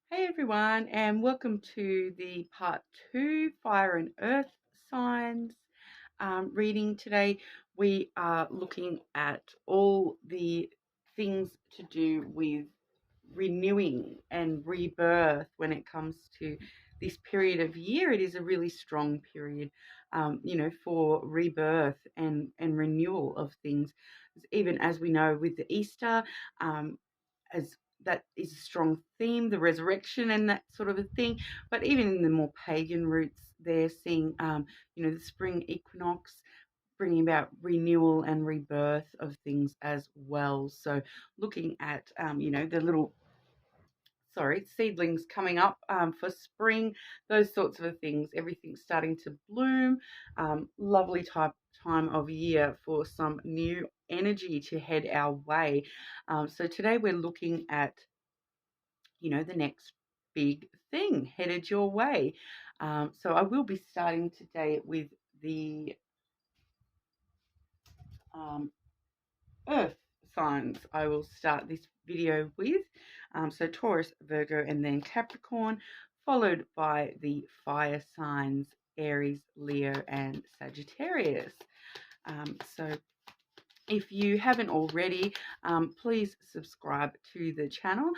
Hey everyone, and welcome to the part 2 Fire and Earth Signs reading. Today we are looking at all the things to do with renewing and rebirth when it comes to this period of year. It is a really strong period, for rebirth and renewal of things. Even as we know with the Easter, as that is a strong theme, the resurrection and that sort of a thing. But even in the more pagan roots, they're seeing, the spring equinox bringing about renewal and rebirth of things as well. So looking at, the little seedlings coming up for spring, those sorts of things, everything's starting to bloom. Lovely time of year for some new energy to head our way. So today we're looking at, the next big thing headed your way. So I will be starting today with the earth signs I will start this video with. So Taurus, Virgo, and then Capricorn, followed by the fire signs Aries, Leo, and Sagittarius. So if you haven't already, please subscribe to the channel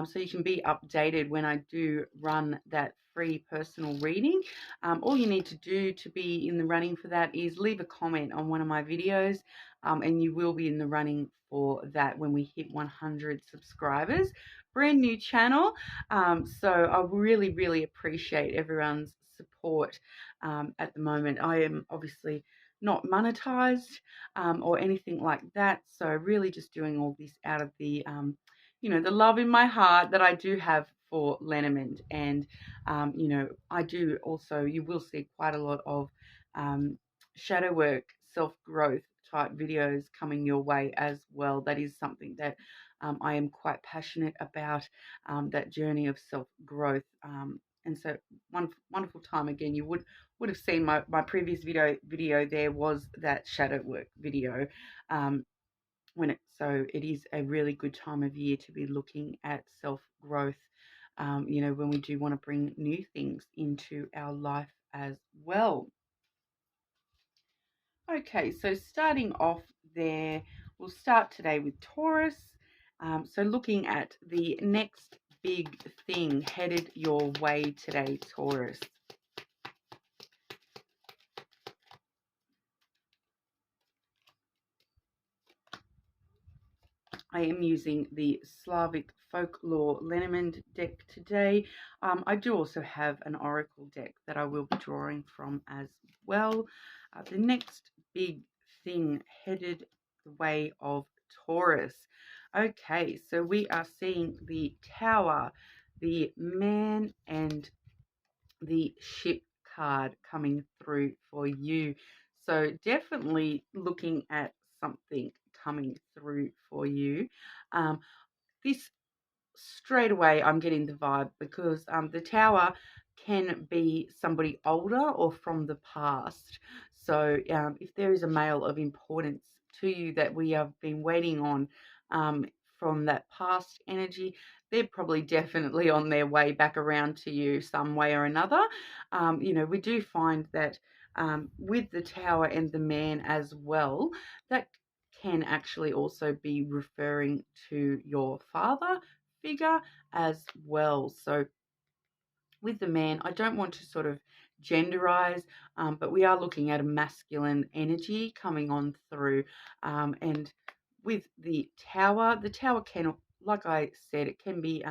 so you can be updated when I do run that free personal reading. All you need to do to be in the running for that is leave a comment on one of my videos, and you will be in the running for that when we hit 100 subscribers. Brand new channel, so I really, really appreciate everyone's support at the moment. I am obviously not monetized or anything like that. So really just doing all this out of the, the love in my heart that I do have for lenormand. And, I do also, you will see quite a lot of shadow work, self-growth type videos coming your way as well. That is something that I am quite passionate about, that journey of self-growth. And so wonderful time again. You would have seen my previous video. There was that shadow work video. So it is a really good time of year to be looking at self-growth, when we do want to bring new things into our life as well. Okay, so starting off there, we'll start today with Taurus. So looking at the next big thing headed your way today, Taurus. I am using the Slavic Folklore Lenormand deck today. I do also have an Oracle deck that I will be drawing from as well. The next big thing headed the way of Taurus. Okay, so we are seeing the Tower, the Man, and the Ship card coming through for you. So definitely looking at something coming through for you. This straight away, I'm getting the vibe because the Tower can be somebody older or from the past. So if there is a male of importance to you that we have been waiting on from that past energy, they're probably definitely on their way back around to you some way or another. We do find that with the Tower and the Man as well, that can actually also be referring to your father figure as well. So with the Man, I don't want to sort of genderize, but we are looking at a masculine energy coming on through. And with the Tower can, like I said, it can be,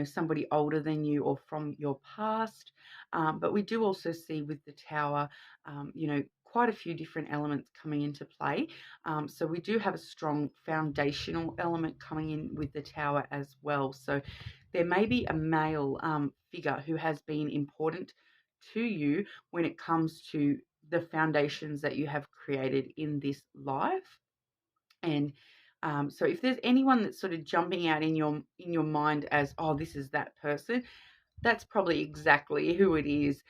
somebody older than you or from your past. But we do also see with the Tower, quite a few different elements coming into play. So we do have a strong foundational element coming in with the Tower as well. So there may be a male figure who has been important to you when it comes to the foundations that you have created in this life. And so if there's anyone that's sort of jumping out in your mind as, oh, this is that person, that's probably exactly who it is,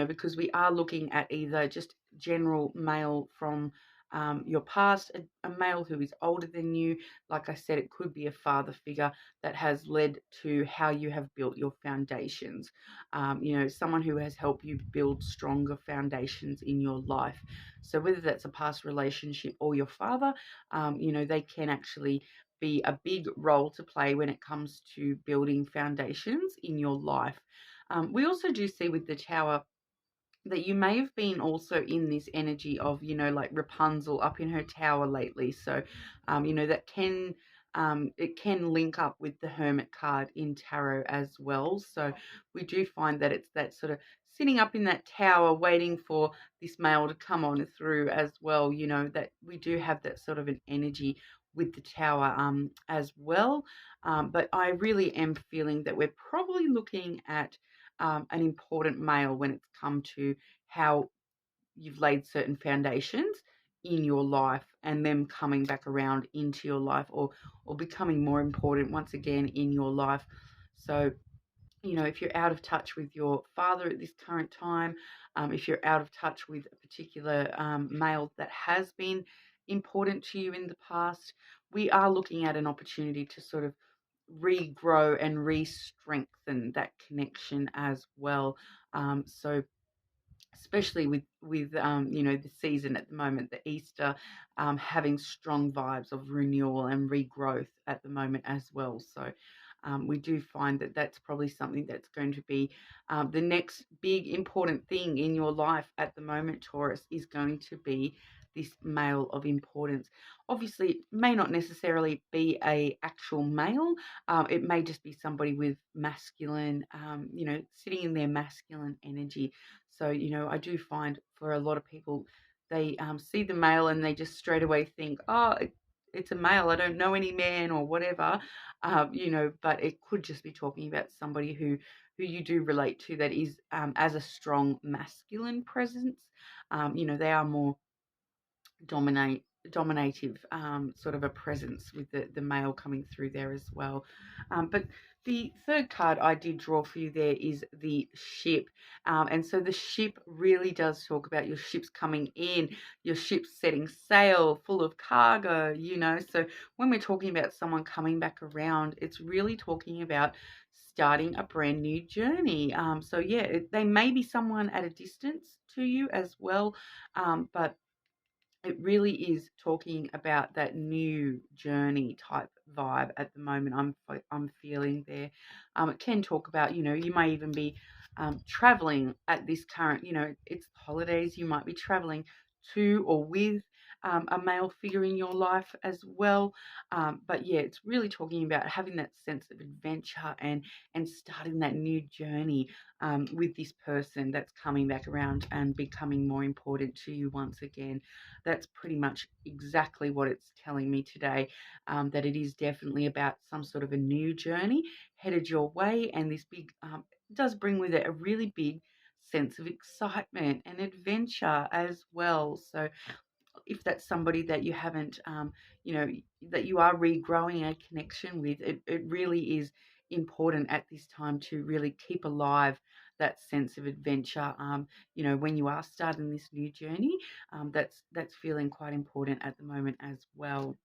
because we are looking at either just general male from your past, a male who is older than you. Like I said, it could be a father figure that has led to how you have built your foundations. Someone who has helped you build stronger foundations in your life. So whether that's a past relationship or your father, they can actually be a big role to play when it comes to building foundations in your life. We also do see with the Tower that you may have been also in this energy of, like Rapunzel up in her tower lately. So, that can, it can link up with the Hermit card in tarot as well. So we do find that it's that sort of sitting up in that tower waiting for this male to come on through as well, that we do have that sort of an energy with the tower as well. But I really am feeling that we're probably looking at an important male when it's come to how you've laid certain foundations in your life and them coming back around into your life, or becoming more important once again in your life. So, if you're out of touch with your father at this current time, if you're out of touch with a particular male that has been important to you in the past, we are looking at an opportunity to sort of regrow and re-strengthen that connection as well. So especially with the season at the moment, the Easter, having strong vibes of renewal and regrowth at the moment as well. So we do find that that's probably something that's going to be the next big important thing in your life at the moment, Taurus, is going to be this male of importance. Obviously, it may not necessarily be a actual male. It may just be somebody with masculine, sitting in their masculine energy. So, I do find for a lot of people, they see the male and they just straight away think, oh, it's a male. I don't know any man or whatever, but it could just be talking about somebody who you do relate to that is as a strong masculine presence. They are more dominative sort of a presence with the male coming through there as well. But the third card I did draw for you there is the ship. And so the ship really does talk about your ships coming in, your ships setting sail full of cargo, So when we're talking about someone coming back around, it's really talking about starting a brand new journey. So yeah, they may be someone at a distance to you as well, but it really is talking about that new journey type vibe at the moment. I'm feeling there. It can talk about, you may even be traveling at this current, it's holidays. You might be traveling to or with a male figure in your life as well. But yeah, it's really talking about having that sense of adventure and starting that new journey with this person that's coming back around and becoming more important to you once again. That's pretty much exactly what it's telling me today, that it is definitely about some sort of a new journey headed your way. And this big does bring with it a really big sense of excitement and adventure as well. So if that's somebody that you haven't, that you are regrowing a connection with, it really is important at this time to really keep alive that sense of adventure. When you are starting this new journey, that's feeling quite important at the moment as well.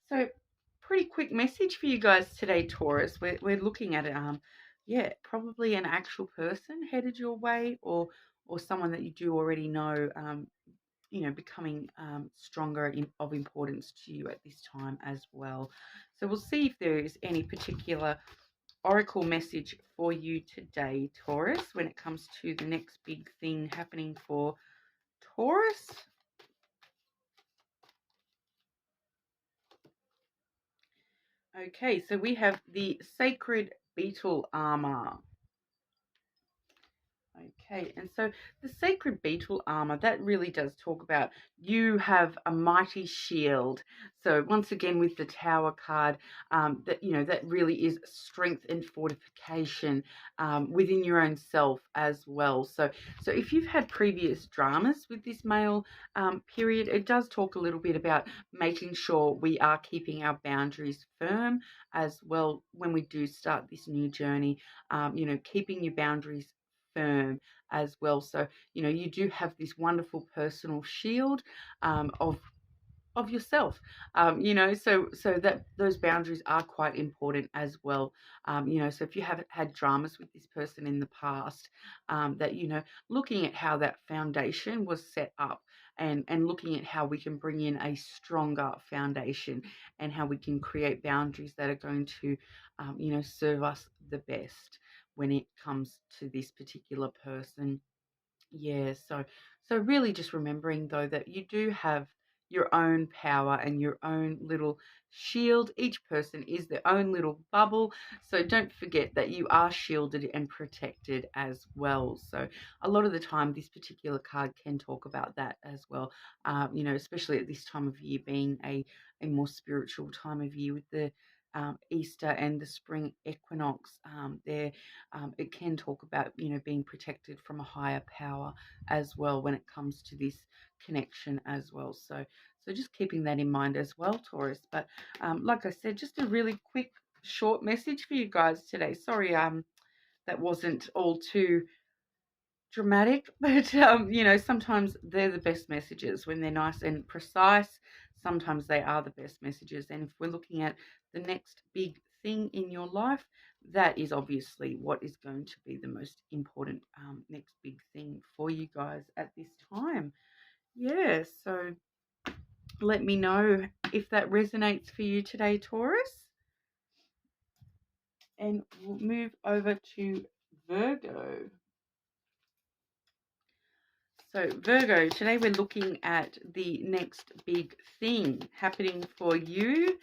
So, pretty quick message for you guys today, Taurus. We're looking at it. Probably an actual person headed your way, or someone that you do already know. Becoming stronger of importance to you at this time as well. So we'll see if there is any particular oracle message for you today, Taurus, when it comes to the next big thing happening for Taurus. Okay, so we have the sacred beetle armor. Okay, and so the sacred beetle armor, that really does talk about you have a mighty shield. So once again with the Tower card, that really is strength and fortification within your own self as well. So if you've had previous dramas with this male period, it does talk a little bit about making sure we are keeping our boundaries firm as well when we do start this new journey. Keeping your boundaries firm as well. So, you know, you do have this wonderful personal shield of yourself, you know, so that those boundaries are quite important as well. You know, so if you haven't had dramas with this person in the past, that, you know, looking at how that foundation was set up, and looking at how we can bring in a stronger foundation, and how we can create boundaries that are going to, you know, serve us the best when it comes to this particular person. Yeah, so really just remembering though that you do have your own power and your own little shield. Each person is their own little bubble. So don't forget that you are shielded and protected as well. So a lot of the time this particular card can talk about that as well. You know, especially at this time of year being a more spiritual time of year with the Easter and the spring equinox. There it can talk about, you know, being protected from a higher power as well when it comes to this connection as well. So just keeping that in mind as well, Taurus. But like I said, just a really quick short message for you guys today. Sorry, that wasn't all too dramatic, but you know, sometimes they're the best messages when they're nice and precise. Sometimes they are the best messages, and if we're looking at the next big thing in your life, that is obviously what is going to be the most important next big thing for you guys at this time. Yeah, so let me know if that resonates for you today, Taurus, and we'll move over to Virgo. So Virgo, today we're looking at the next big thing happening for you.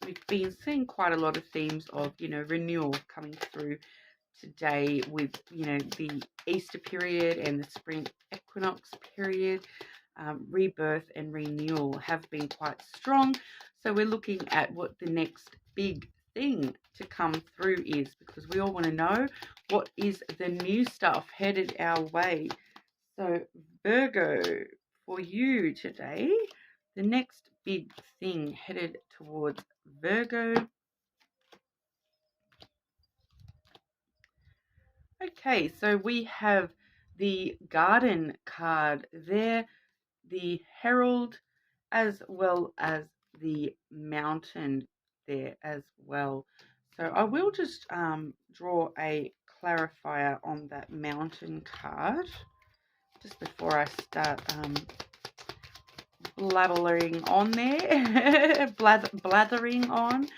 We've been seeing quite a lot of themes of, you know, renewal coming through today with, you know, the Easter period and the spring equinox period. Rebirth and renewal have been quite strong. So we're looking at what the next big thing to come through is, because we all want to know what is the new stuff headed our way. So Virgo, for you today, the next big thing headed towards Virgo. Okay, so we have the Garden card there, the Herald, as well as the Mountain there as well. So I will just draw a clarifier on that Mountain card just before I start blathering on there, blathering on,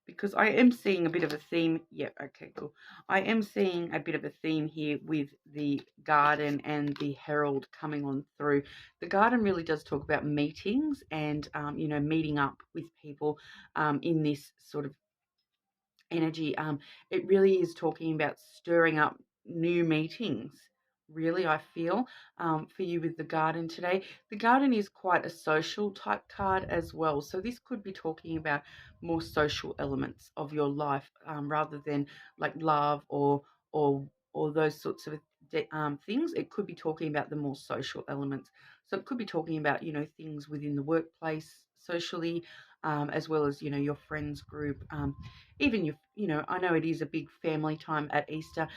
because I am seeing a bit of a theme. Yeah, okay, cool. I am seeing a bit of a theme here with the Garden and the Herald coming on through. The Garden really does talk about meetings and, you know, meeting up with people in this sort of energy. It really is talking about stirring up new meetings. Really, I feel for you with the Garden today. The Garden is quite a social type card as well. So this could be talking about more social elements of your life rather than like love or or those sorts of things. It could be talking about the more social elements. So it could be talking about, you know, things within the workplace socially, as well as, you know, your friends group. Even you know, I know it is a big family time at Easter,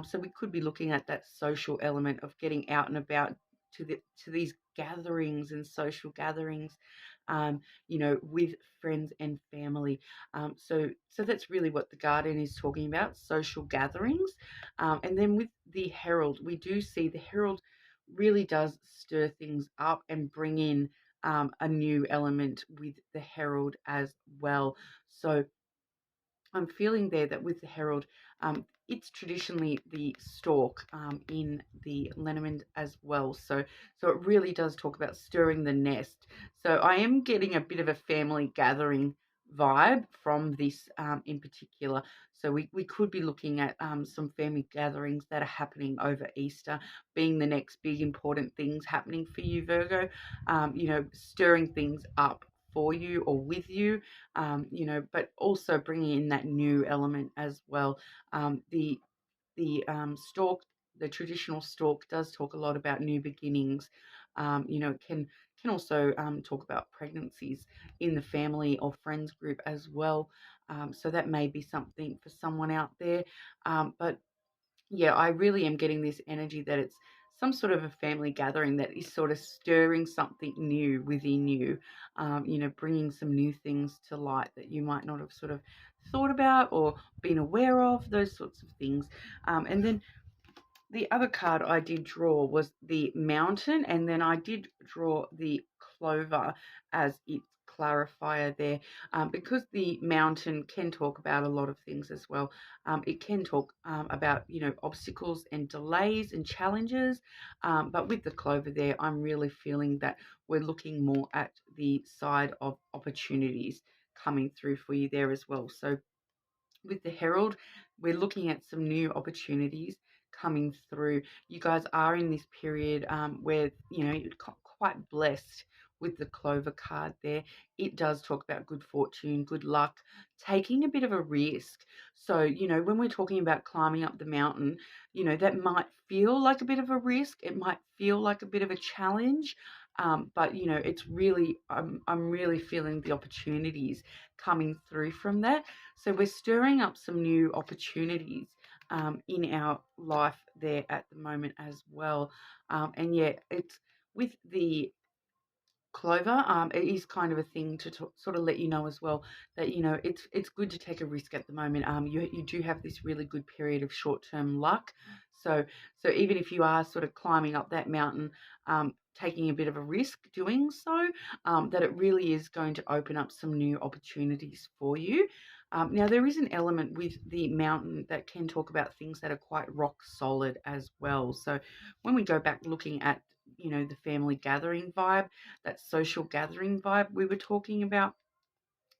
so we could be looking at that social element of getting out and about to these gatherings and social gatherings, you know, with friends and family. So that's really what the Garden is talking about, social gatherings. And then with the Herald, we do see the Herald really does stir things up and bring in a new element with the Herald as well. So I'm feeling there that with the Herald, it's traditionally the stork in the Lenormand as well. So it really does talk about stirring the nest. So I am getting a bit of a family gathering vibe from this in particular. So we could be looking at some family gatherings that are happening over Easter, being the next big important things happening for you, Virgo. You know, stirring things up for you or with you, you know, but also bringing in that new element as well. The stalk, the traditional stalk, does talk a lot about new beginnings. You know, it Can also talk about pregnancies in the family or friends group as well. So that may be something for someone out there. But yeah, I really am getting this energy that it's some sort of a family gathering that is sort of stirring something new within you, bringing some new things to light that you might not have sort of thought about or been aware of, those sorts of things. And then the other card I did draw was the mountain, and then I did draw the clover as its clarifier there, because the mountain can talk about a lot of things as well. It can talk about, obstacles and delays and challenges, but with the clover there, I'm really feeling that we're looking more at the side of opportunities coming through for you there as well. So with the Herald, we're looking at some new opportunities coming through. You guys are in this period where, you're quite blessed with the Clover card there. It does talk about good fortune, good luck, taking a bit of a risk. So, when we're talking about climbing up the mountain, that might feel like a bit of a risk. It might feel like a bit of a challenge. But it's really, I'm really feeling the opportunities coming through from that. So we're stirring up some new opportunities in our life there at the moment as well. And yeah, it's with the clover, it is kind of a thing to sort of let you know as well that it's good to take a risk at the moment. You do have this really good period of short term luck, so even if you are sort of climbing up that mountain, taking a bit of a risk doing so, that it really is going to open up some new opportunities for you. Now there is an element with the mountain that can talk about things that are quite rock solid as well. So when we go back looking at the family gathering vibe, that social gathering vibe we were talking about,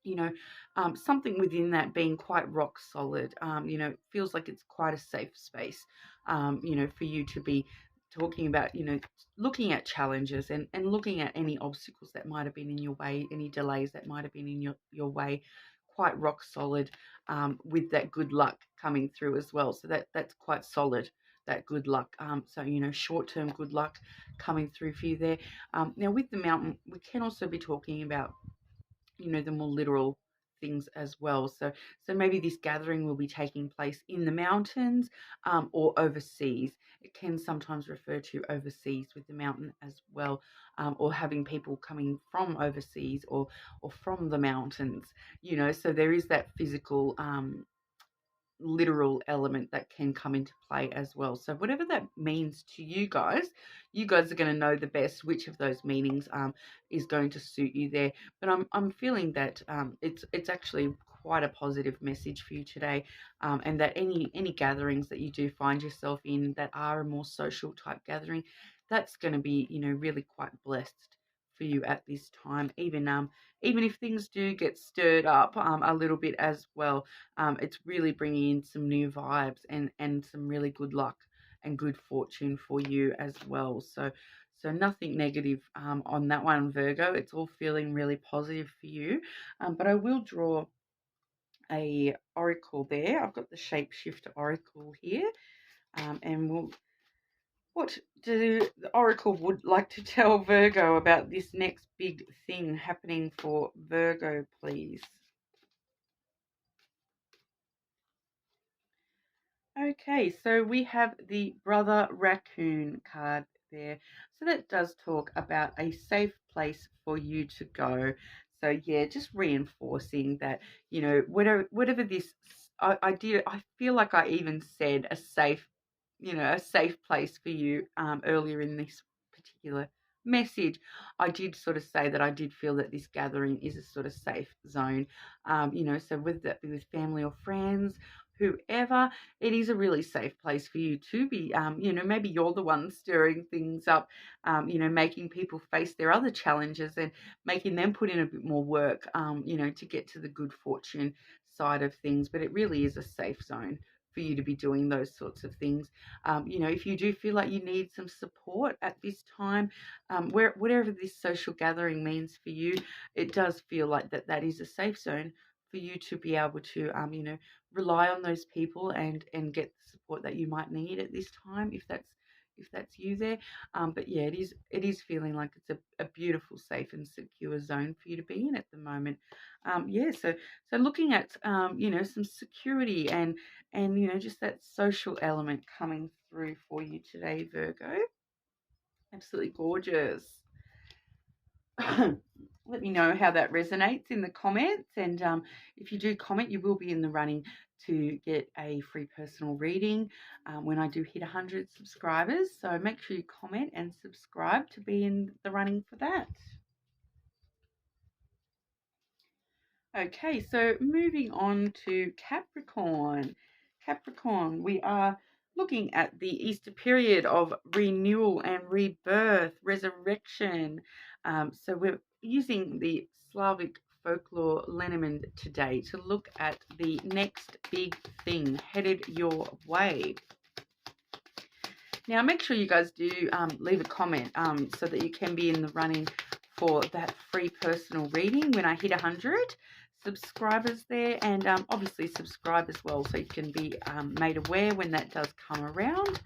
you know, something within that being quite rock solid, it feels like it's quite a safe space, for you to be talking about, looking at challenges and looking at any obstacles that might have been in your way, any delays that might have been in your way, quite rock solid, with that good luck coming through as well. So that's quite solid, that good luck. So, short-term good luck coming through for you there. Now with the mountain, we can also be talking about the more literal things as well. So maybe this gathering will be taking place in the mountains, or overseas. It can sometimes refer to overseas with the mountain as well, or having people coming from overseas or from the mountains. So there is that physical, literal element that can come into play as well. So whatever that means to you guys are going to know the best which of those meanings is going to suit you there. But I'm feeling that it's actually quite a positive message for you today, and that any gatherings that you do find yourself in that are a more social type gathering, that's going to be really quite blessed for you at this time, even if things do get stirred up a little bit as well. It's really bringing in some new vibes and some really good luck and good fortune for you as well. So nothing negative on that one, Virgo. It's all feeling really positive for you. But I will draw a oracle there. I've got the Shapeshifter oracle here, and what do the oracle would like to tell Virgo about this next big thing happening for Virgo, please? Okay, so we have the Brother Raccoon card there. So that does talk about a safe place for you to go. So yeah, just reinforcing that, whatever this I feel like I even said a safe place for you earlier in this particular message. I did sort of say that I did feel that this gathering is a sort of safe zone. So whether that be with family or friends, whoever, it is a really safe place for you to be. Maybe you're the one stirring things up, making people face their other challenges and making them put in a bit more work, to get to the good fortune side of things. But it really is a safe zone for you to be doing those sorts of things. If you do feel like you need some support at this time, whatever this social gathering means for you, it does feel like that is a safe zone for you to be able to, rely on those people and get the support that you might need at this time, if that's if that's you there. But yeah, it is feeling like it's a beautiful, safe and secure zone for you to be in at the moment. Yeah, so looking at you know, some security and you know, just that social element coming through for you today, Virgo. Absolutely gorgeous. Let me know how that resonates in the comments, and if you do comment, you will be in the running to get a free personal reading when I do hit 100 subscribers. So make sure you comment and subscribe to be in the running for that. Okay, so moving on to Capricorn. Capricorn, we are looking at the Easter period of renewal and rebirth, resurrection. So we're using the Slavic folklore lenormand today to look at the next big thing headed your way. Now, make sure you guys do leave a comment so that you can be in the running for that free personal reading when I hit 100 subscribers there, and obviously subscribe as well so you can be made aware when that does come around.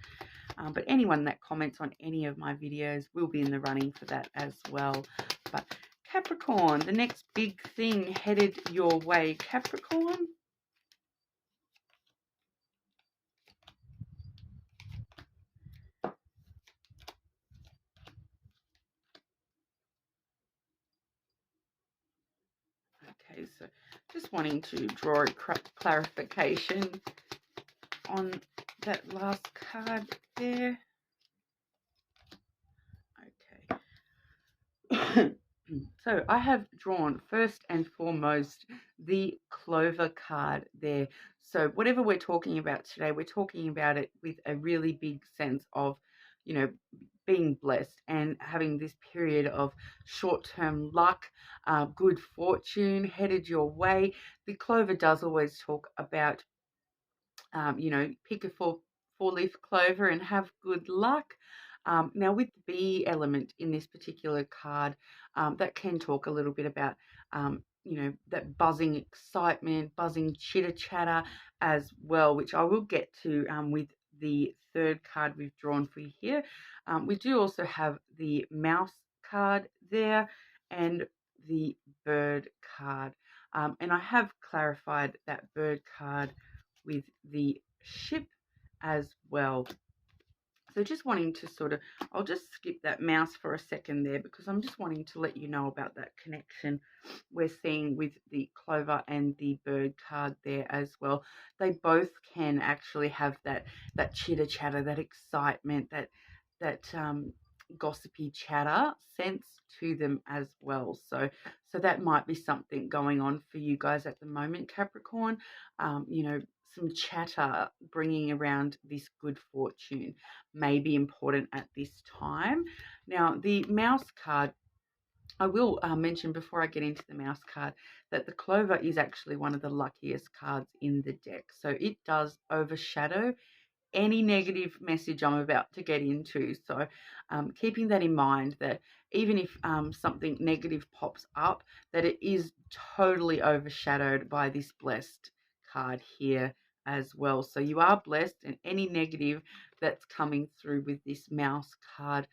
But anyone that comments on any of my videos will be in the running for that as well. But Capricorn, the next big thing headed your way, Capricorn. Okay, so just wanting to draw a clarification on that last card there. Okay. So I have drawn first and foremost the Clover card there. So whatever we're talking about today, we're talking about it with a really big sense of, you know, being blessed and having this period of short-term luck, good fortune headed your way. The Clover does always talk about, you know, pick a four-leaf clover and have good luck. Now, with the bee element in this particular card, that can talk a little bit about, you know, that buzzing excitement, buzzing chitter-chatter as well, which I will get to with the third card we've drawn for you here. We do also have the mouse card there and the bird card. And I have clarified that bird card with the ship as well. So just wanting to sort of, I'll just skip that mouse for a second there because I'm just wanting to let you know about that connection we're seeing with the Clover and the bird card there as well. They both can actually have that chitter chatter, that excitement, that gossipy chatter sense to them as well. So that might be something going on for you guys at the moment, Capricorn. You know, some chatter bringing around this good fortune may be important at this time. Now, the mouse card, I will mention before I get into the mouse card that the Clover is actually one of the luckiest cards in the deck. So it does overshadow any negative message I'm about to get into. So keeping that in mind, that even if something negative pops up, that it is totally overshadowed by this blessed card here as well. So you are blessed, and any negative that's coming through with this mouse card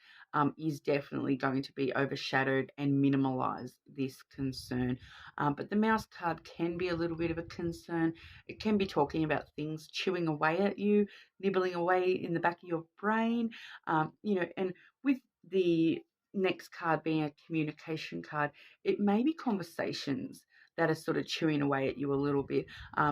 is definitely going to be overshadowed and minimalize this concern. But the mouse card can be a little bit of a concern. It can be talking about things chewing away at you, nibbling away in the back of your brain, you know, and with the next card being a communication card, it may be conversations that are sort of chewing away at you a little bit.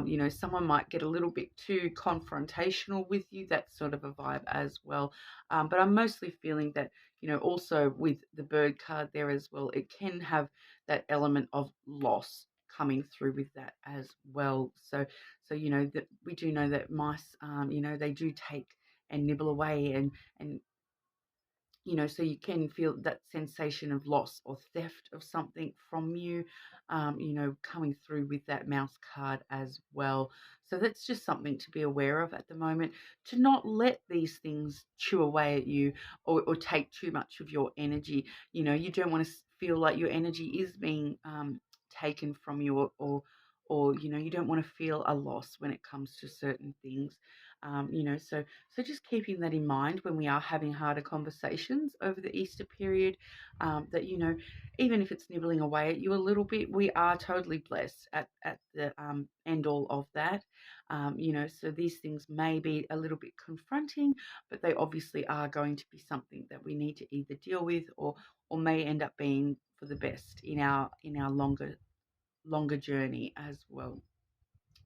You know, someone might get a little bit too confrontational with you, that sort of a vibe as well. But I'm mostly feeling that, you know, also with the bird card there as well, it can have that element of loss coming through with that as well. So you know that we do know that mice, you know, they do take and nibble away, and you know, so you can feel that sensation of loss or theft of something from you, you know, coming through with that mouse card as well. So that's just something to be aware of at the moment, to not let these things chew away at you or take too much of your energy. You know, you don't want to feel like your energy is being taken from you, or you know, you don't want to feel a loss when it comes to certain things. You know, so just keeping that in mind when we are having harder conversations over the Easter period, that, you know, even if it's nibbling away at you a little bit, we are totally blessed at the end all of that. You know, so these things may be a little bit confronting, but they obviously are going to be something that we need to either deal with, or may end up being for the best in our longer journey as well.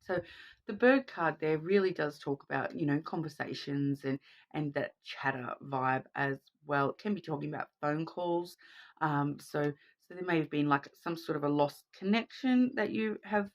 So the bird card there really does talk about, you know, conversations and that chatter vibe as well. It can be talking about phone calls. So there may have been like some sort of a lost connection that you have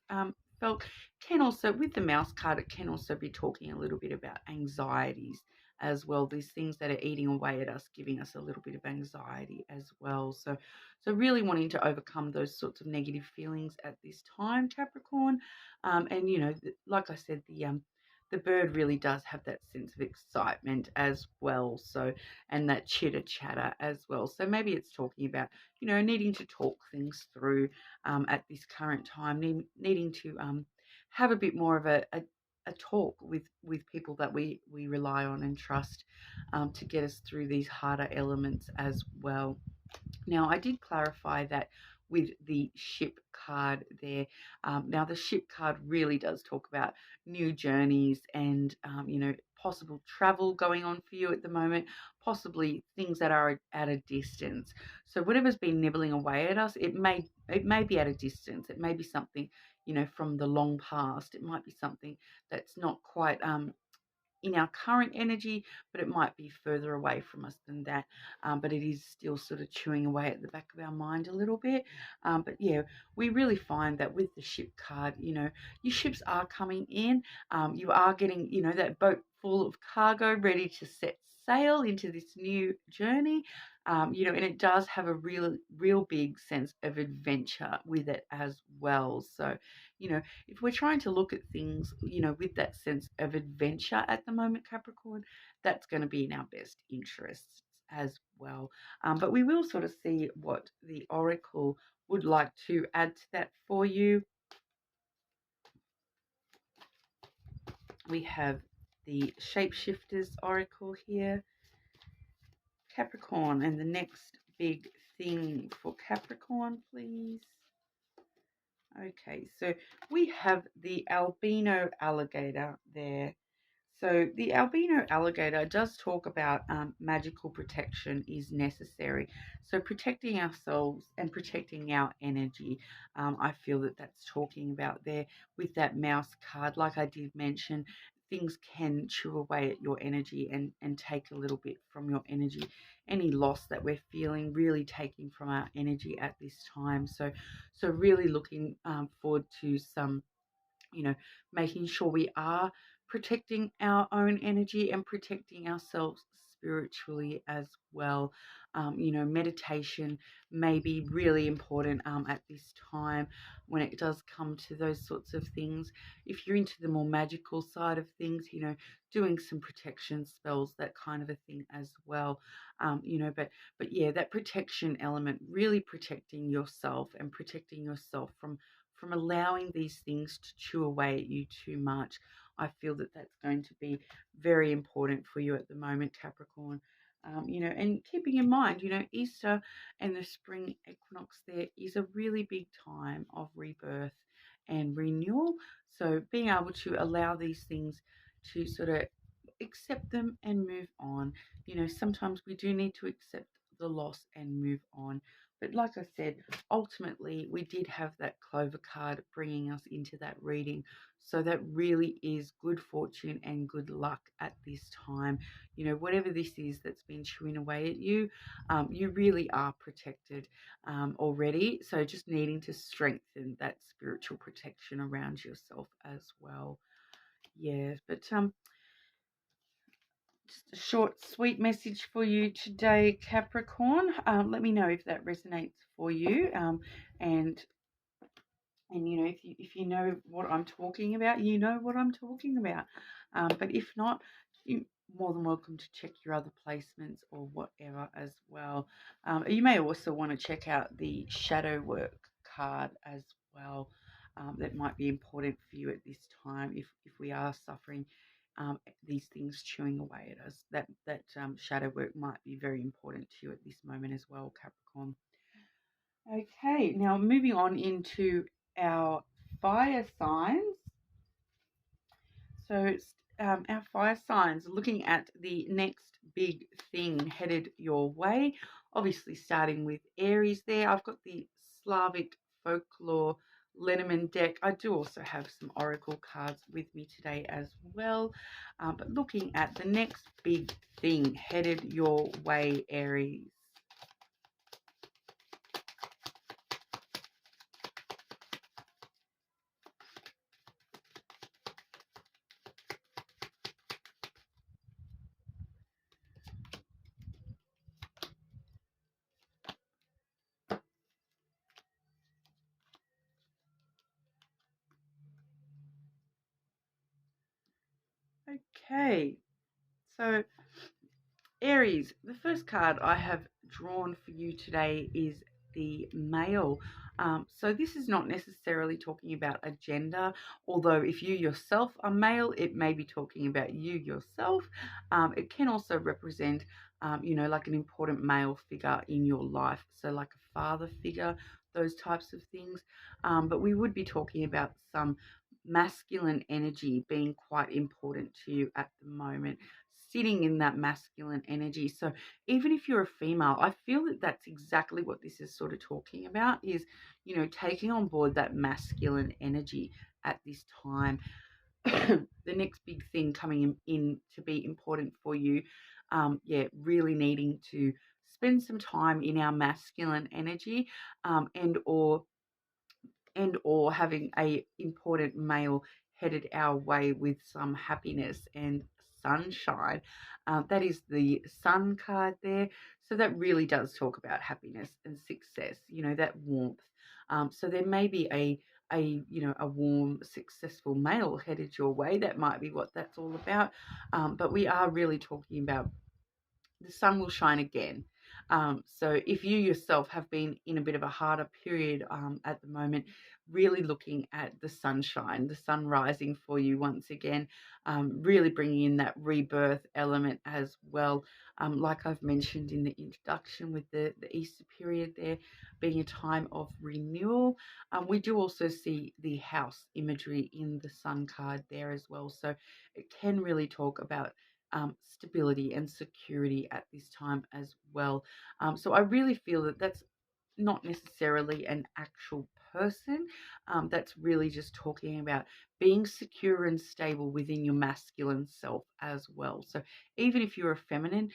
felt. Can also, with the mouse card, it can also be talking a little bit about anxieties as well. These things that are eating away at us, giving us a little bit of anxiety as well. So really wanting to overcome those sorts of negative feelings at this time, Capricorn. And you know, like I said, the bird really does have that sense of excitement as well. So, and that chitter chatter as well. So maybe it's talking about, you know, needing to talk things through at this current time, needing to have a bit more of a talk with people that we rely on and trust to get us through these harder elements as well. Now, I did clarify that with the ship card there. Now, the ship card really does talk about new journeys and, you know, possible travel going on for you at the moment, possibly things that are at a distance. So whatever's been nibbling away at us, it may be at a distance. It may be something, you know, from the long past. It might be something that's not quite in our current energy, but it might be further away from us than that. But it is still sort of chewing away at the back of our mind a little bit. But yeah, we really find that with the ship card, you know, your ships are coming in. You are getting, you know, that boat full of cargo ready to set sail into this new journey. You know, and it does have a real big sense of adventure with it as well. So, you know, if we're trying to look at things, you know, with that sense of adventure at the moment, Capricorn, that's going to be in our best interests as well. But we will sort of see what the Oracle would like to add to that for you. We have the Shapeshifters Oracle here, Capricorn, and the next big thing for Capricorn, please. Okay, so we have the albino alligator there. So the albino alligator does talk about magical protection is necessary. So protecting ourselves and protecting our energy, I feel that that's talking about there with that mouse card. Like I did mention, things can chew away at your energy and take a little bit from your energy. Any loss that we're feeling, really taking from our energy at this time. So really looking forward to some, you know, making sure we are protecting our own energy and protecting ourselves spiritually as well. You know, meditation may be really important at this time when it does come to those sorts of things. If you're into the more magical side of things, you know, doing some protection spells, that kind of a thing as well. You know, but yeah, that protection element, really protecting yourself and protecting yourself from allowing these things to chew away at you too much. I feel that that's going to be very important for you at the moment, Capricorn. You know, and keeping in mind, you know, Easter and the spring equinox there is a really big time of rebirth and renewal. So being able to allow these things to sort of accept them and move on. You know, sometimes we do need to accept the loss and move on. But like I said, ultimately, we did have that Clover card bringing us into that reading. So that really is good fortune and good luck at this time. You know, whatever this is that's been chewing away at you, you really are protected already. So just needing to strengthen that spiritual protection around yourself as well. Yeah, but just a short, sweet message for you today, Capricorn. Let me know if that resonates for you. And you know, if you know what I'm talking about, you know what I'm talking about. But if not, you're more than welcome to check your other placements or whatever as well. You may also want to check out the shadow work card as well. That might be important for you at this time if we are suffering these things chewing away at us. That shadow work might be very important to you at this moment as well, Capricorn. Okay, now moving on into our fire signs. So our fire signs, looking at the next big thing headed your way, obviously starting with Aries there. I've got the Slavic folklore Lenormand deck. I do also have some oracle cards with me today as well. But looking at the next big thing headed your way, Aries. Okay, so Aries, the first card I have drawn for you today is the male. So this is not necessarily talking about a gender, although if you yourself are male, it may be talking about you yourself. It can also represent, like an important male figure in your life, so like a father figure, those types of things. But we would be talking about some masculine energy being quite important to you at the moment, sitting in that masculine energy. So even if you're a female, I feel that that's exactly what this is sort of talking about, is, taking on board that masculine energy at this time. The next big thing coming in to be important for you, really needing to spend some time in our masculine energy, and or having a important male headed our way with some happiness and sunshine. That is the sun card there. So that really does talk about happiness and success, that warmth. So there may be a warm, successful male headed your way. That might be what that's all about. But we are really talking about the sun will shine again. So if you yourself have been in a bit of a harder period at the moment, really looking at the sunshine, the sun rising for you once again, really bringing in that rebirth element as well. Like I've mentioned in the introduction with the Easter period there being a time of renewal, we do also see the house imagery in the sun card there as well. So it can really talk about stability and security at this time as well. So I really feel that that's not necessarily an actual person. That's really just talking about being secure and stable within your masculine self as well. So even if you're a feminine,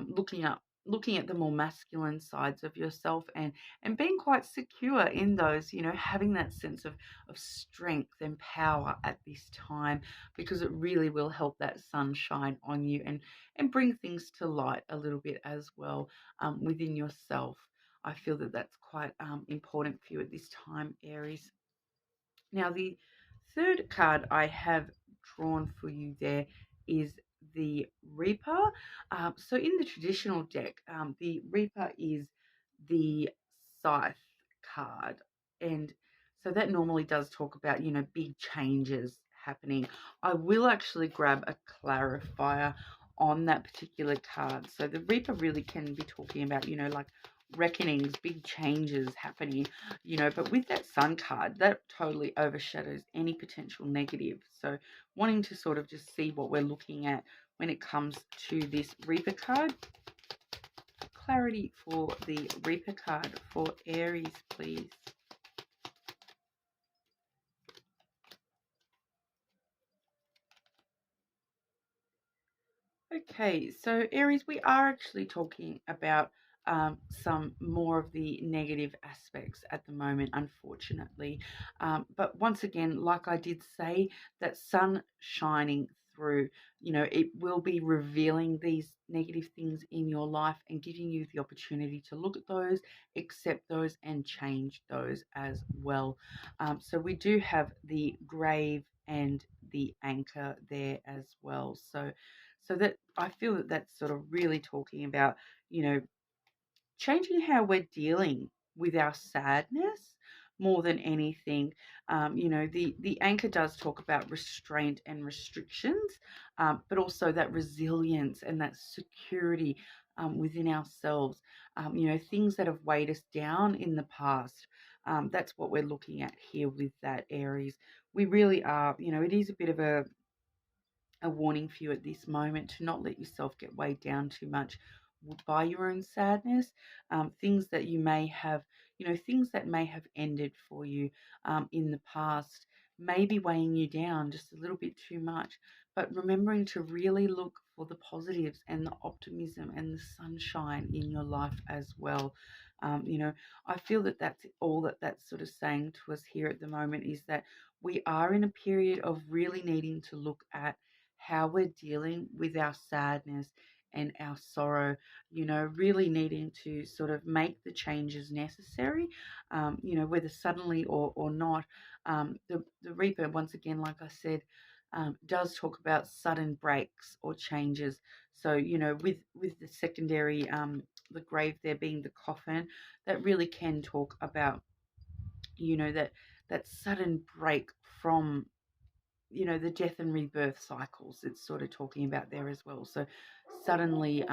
looking at the more masculine sides of yourself, and being quite secure in those, having that sense of strength and power at this time, because it really will help that sun shine on you and bring things to light a little bit as well, within yourself. I feel that that's quite important for you at this time, Aries. Now, the third card I have drawn for you there is the Reaper. So in the traditional deck, the Reaper is the Scythe card. And so that normally does talk about, big changes happening. I will actually grab a clarifier on that particular card. So the Reaper really can be talking about, like reckonings, big changes happening, but with that sun card, that totally overshadows any potential negative. So wanting to sort of just see what we're looking at when it comes to this Reaper card. Clarity for the Reaper card for Aries, please. Okay, so Aries, we are actually talking about some more of the negative aspects at the moment, unfortunately. But once again, like I did say, that sun shining through, it will be revealing these negative things in your life and giving you the opportunity to look at those, accept those, and change those as well. So we do have the grave and the anchor there as well. So that I feel that that's sort of really talking about, you know, changing how we're dealing with our sadness, more than anything. The anchor does talk about restraint and restrictions, but also that resilience and that security within ourselves. Things that have weighed us down in the past. That's what we're looking at here with that, Aries. We really are, it is a bit of a warning for you at this moment to not let yourself get weighed down too much by your own sadness. Things that you may have, things that may have ended for you in the past may be weighing you down just a little bit too much. But remembering to really look for the positives and the optimism and the sunshine in your life as well. I feel that that's all that that's sort of saying to us here at the moment, is that we are in a period of really needing to look at how we're dealing with our sadness and our sorrow, really needing to sort of make the changes necessary, whether suddenly or not. The Reaper, once again, like I said, does talk about sudden breaks or changes. So, with the secondary, the grave there being the coffin, that really can talk about, that sudden break from the death and rebirth cycles it's sort of talking about there as well. So suddenly,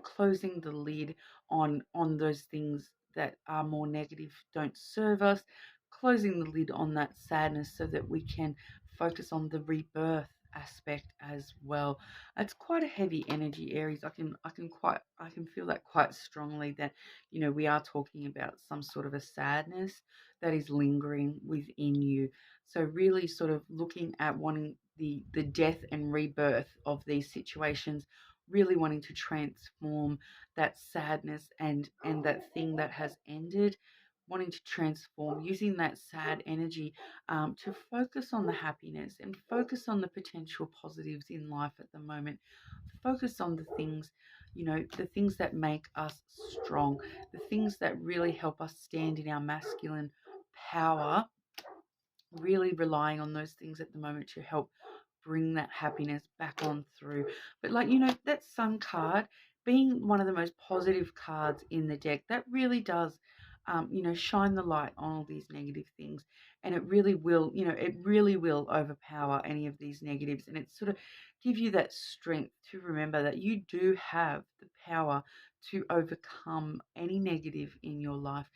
closing the lid on those things that are more negative, don't serve us, closing the lid on that sadness so that we can focus on the rebirth aspect as well. It's quite a heavy energy, Aries. I can feel that quite strongly, that we are talking about some sort of a sadness that is lingering within you. So really sort of looking at wanting the death and rebirth of these situations, really wanting to transform that sadness and that thing that has ended, wanting to transform, using that sad energy to focus on the happiness and focus on the potential positives in life at the moment. Focus on the things, the things that make us strong, the things that really help us stand in our masculine power, really relying on those things at the moment to help bring that happiness back on through. But that Sun card being one of the most positive cards in the deck, that really does shine the light on all these negative things. And it really will overpower any of these negatives, and it sort of give you that strength to remember that you do have the power to overcome any negative in your life,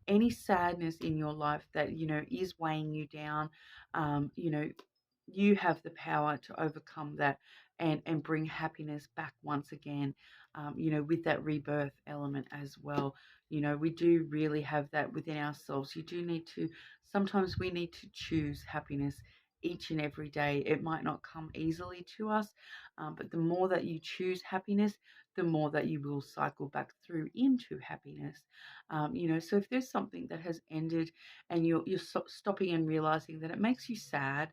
any sadness in your life that is weighing you down. You have the power to overcome that and bring happiness back once again, with that rebirth element as well. We do really have that within ourselves. Sometimes we need to choose happiness each and every day. It might not come easily to us, but the more that you choose happiness, the more that you will cycle back through into happiness. So if there's something that has ended and you're stopping and realizing that it makes you sad,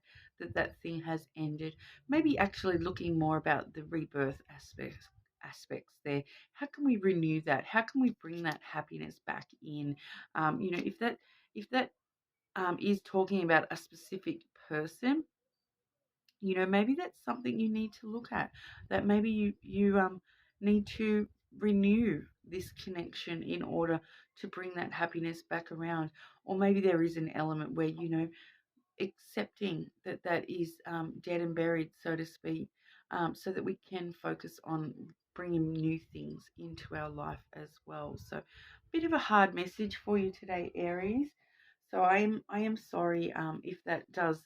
that thing has ended, maybe actually looking more about the rebirth aspects there. How can we renew that? How can we bring that happiness back in? If that is talking about a specific person, maybe that's something you need to look at. That maybe you need to renew this connection in order to bring that happiness back around. Or maybe there is an element where accepting that is dead and buried, so to speak, so that we can focus on bringing new things into our life as well. So, a bit of a hard message for you today, Aries. So I am sorry if that does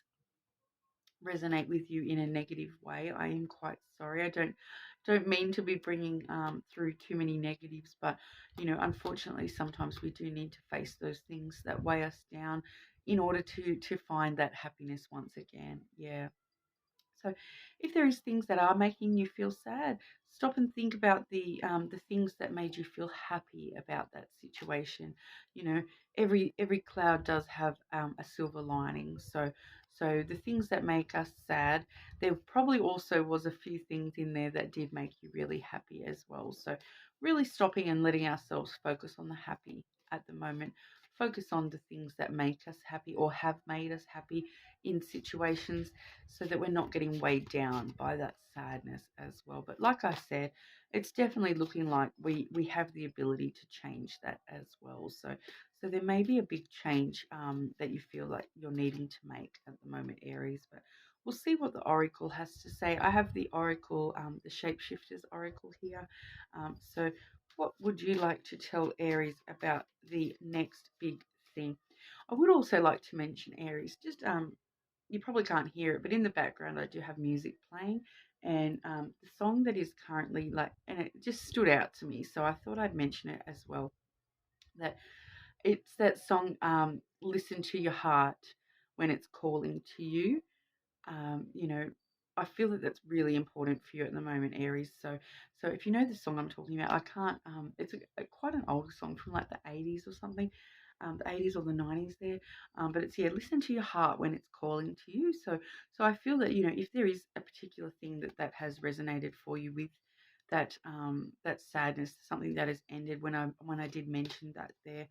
resonate with you in a negative way. I am quite sorry. I don't mean to be bringing through too many negatives, but unfortunately, sometimes we do need to face those things that weigh us down in order to find that happiness once again. Yeah. So, if there is things that are making you feel sad, stop and think about the things that made you feel happy about that situation. You know, every cloud does have a silver lining. So the things that make us sad, there probably also was a few things in there that did make you really happy as well. So really stopping and letting ourselves focus on the happy at the moment. Focus on the things that make us happy or have made us happy in situations, so that we're not getting weighed down by that sadness as well. But like I said, it's definitely looking like we have the ability to change that as well. So So there may be a big change that you feel like you're needing to make at the moment, Aries. But we'll see what the Oracle has to say. I have the Oracle, the Shapeshifters Oracle here. So what would you like to tell Aries about the next big thing? I would also like to mention, Aries, just you probably can't hear it, but in the background I do have music playing, and the song that is currently and it just stood out to me, so I thought I'd mention it as well. That it's that song, "Listen to Your Heart When It's Calling to You." You know, I feel that that's really important for you at the moment, Aries. So if you know the song I'm talking about, I can't. It's quite an old song from like the 80s or something, the 80s or the 90s there. But it's, yeah, listen to your heart when it's calling to you. So I feel that, if there is a particular thing that has resonated for you with that sadness, something that has ended when I did mention that there,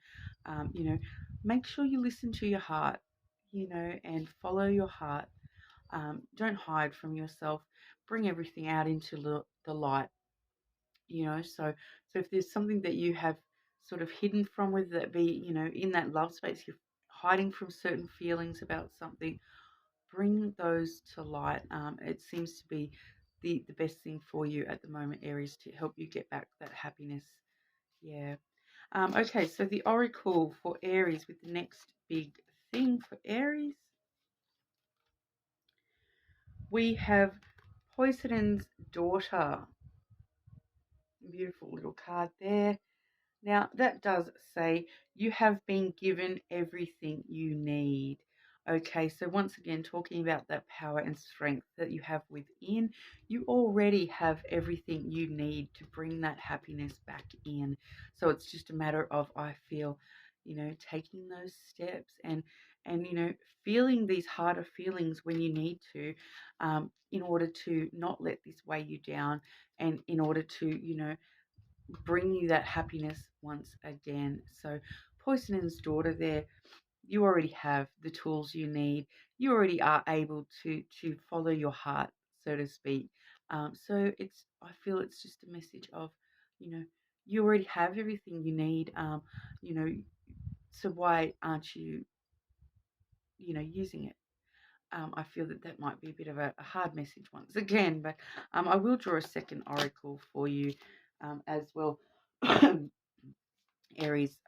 make sure you listen to your heart, and follow your heart. Don't hide from yourself. Bring everything out into the light. So if there's something that you have sort of hidden from, whether that be, in that love space, you're hiding from certain feelings about something, bring those to light. It seems to be the best thing for you at the moment, Aries, to help you get back that happiness. Yeah. Okay, so the Oracle for Aries with the next big thing for Aries, we have Poison's Daughter. Beautiful little card there. Now, that does say you have been given everything you need. Okay, so once again, talking about that power and strength that you have within, you already have everything you need to bring that happiness back in. So it's just a matter of, I feel, taking those steps and feeling these harder feelings when you need to, in order to not let this weigh you down, and in order to, bring you that happiness once again. So Poison's Daughter there, you already have the tools you need. You already are able to follow your heart, so to speak. So I feel it's just a message of, you already have everything you need. You know, so why aren't you, using it? I feel that might be a bit of a hard message once again, but I will draw a second oracle for you as well. Aries.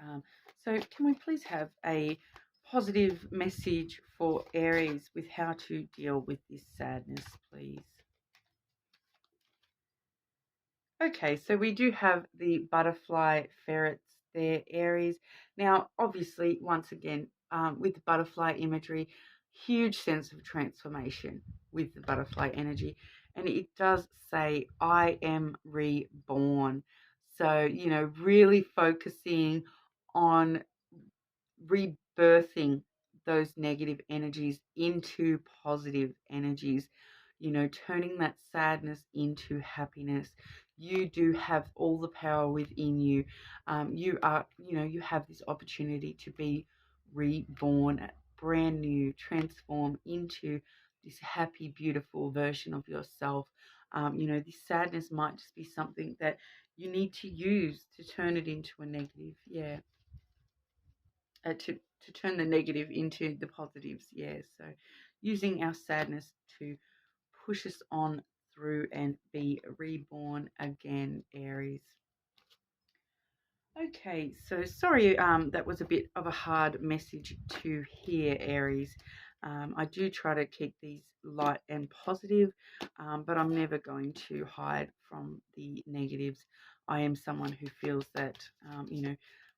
So can we please have a positive message for Aries with how to deal with this sadness, please? Okay, so we do have the butterfly ferrets there, Aries. Now, obviously, once again, with the butterfly imagery, huge sense of transformation with the butterfly energy. And it does say, I am reborn. So, really focusing on rebirthing those negative energies into positive energies, turning that sadness into happiness. You do have all the power within you. You have this opportunity to be reborn, brand new, transform into this happy, beautiful version of yourself. This sadness might just be something that you need to use to turn it into a negative. Yeah. To turn the negative into the positives. Yeah, so using our sadness to push us on through and be reborn again, Aries. Okay, so sorry, that was a bit of a hard message to hear, Aries. I do try to keep these light and positive, but I'm never going to hide from the negatives. I am someone who feels that,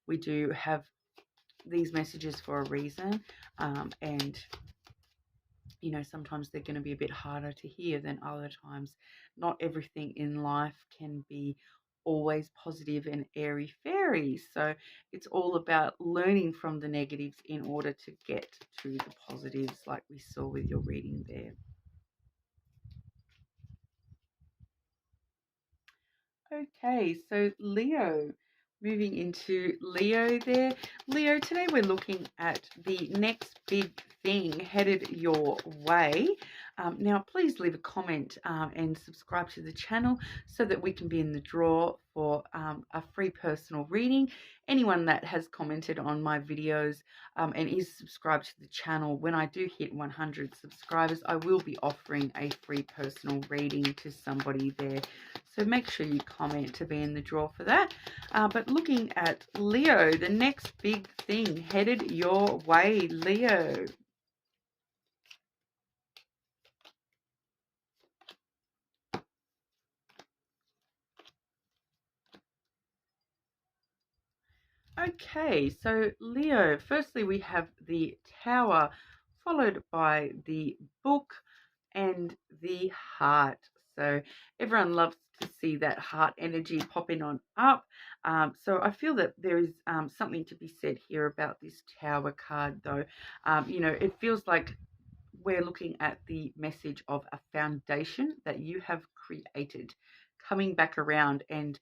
we do have these messages for a reason, and sometimes they're going to be a bit harder to hear than other times. Not everything in life can be always positive and airy fairy, so it's all about learning from the negatives in order to get to the positives, like we saw with your reading there. Okay, so Leo, moving into Leo there. Leo, today we're looking at the next big thing headed your way. Now, please leave a comment and subscribe to the channel so that we can be in the draw for a free personal reading. Anyone that has commented on my videos and is subscribed to the channel, when I do hit 100 subscribers, I will be offering a free personal reading to somebody there. So make sure you comment to be in the draw for that. But looking at Leo, the next big thing headed your way, Leo. Okay, so Leo, firstly we have the Tower, followed by the Book and the Heart. So everyone loves to see that heart energy popping on up. So I feel that there is something to be said here about this Tower card, though. It feels like we're looking at the message of a foundation that you have created, coming back around and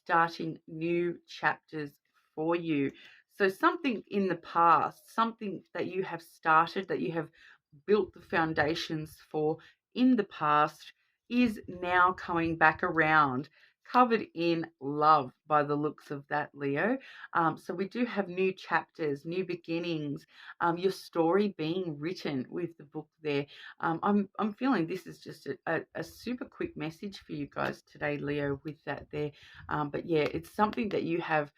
starting new chapters for you. So something in the past, something that you have started, that you have built the foundations for in the past, is now coming back around, covered in love by the looks of that, Leo. So we do have new chapters, new beginnings, your story being written with the book there. I'm feeling this is just a super quick message for you guys today, Leo, with that there. But yeah, it's something that you have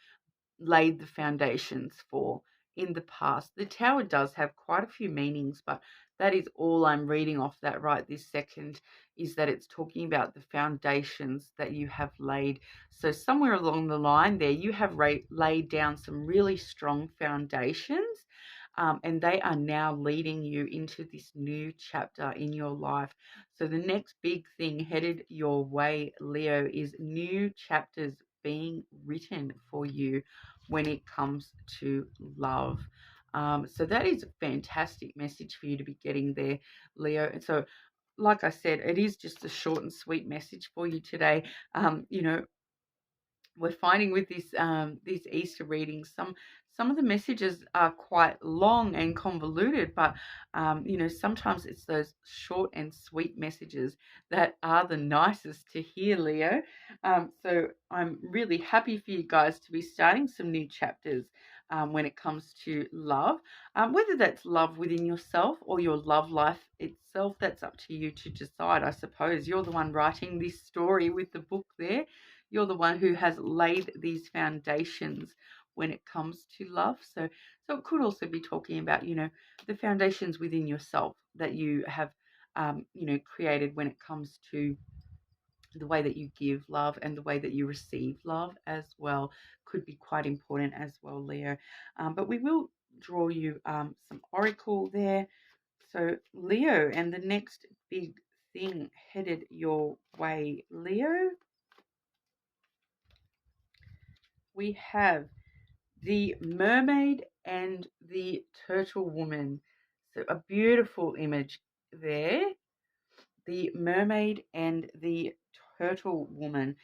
laid the foundations for in the past. The Tower does have quite a few meanings, but that is all I'm reading off that right this second, is that it's talking about the foundations that you have laid. So somewhere along the line there, you have laid down some really strong foundations, and they are now leading you into this new chapter in your life. So the next big thing headed your way, Leo, is new chapters being written for you when it comes to love. So that is a fantastic message for you to be getting there, Leo. And so, like I said, it is just a short and sweet message for you today. We're finding with these Easter readings, some of the messages are quite long and convoluted, but sometimes it's those short and sweet messages that are the nicest to hear, Leo. So I'm really happy for you guys to be starting some new chapters when it comes to love, whether that's love within yourself or your love life itself. That's up to you to decide, I suppose. You're the one writing this story with the book there. You're the one who has laid these foundations when it comes to love. So it could also be talking about, the foundations within yourself that you have, created when it comes to the way that you give love and the way that you receive love as well. Could be quite important as well, Leo. But we will draw you some oracle there. So Leo, and the next big thing headed your way, Leo. We have the mermaid and the turtle woman. So a beautiful image there. The mermaid and the turtle woman.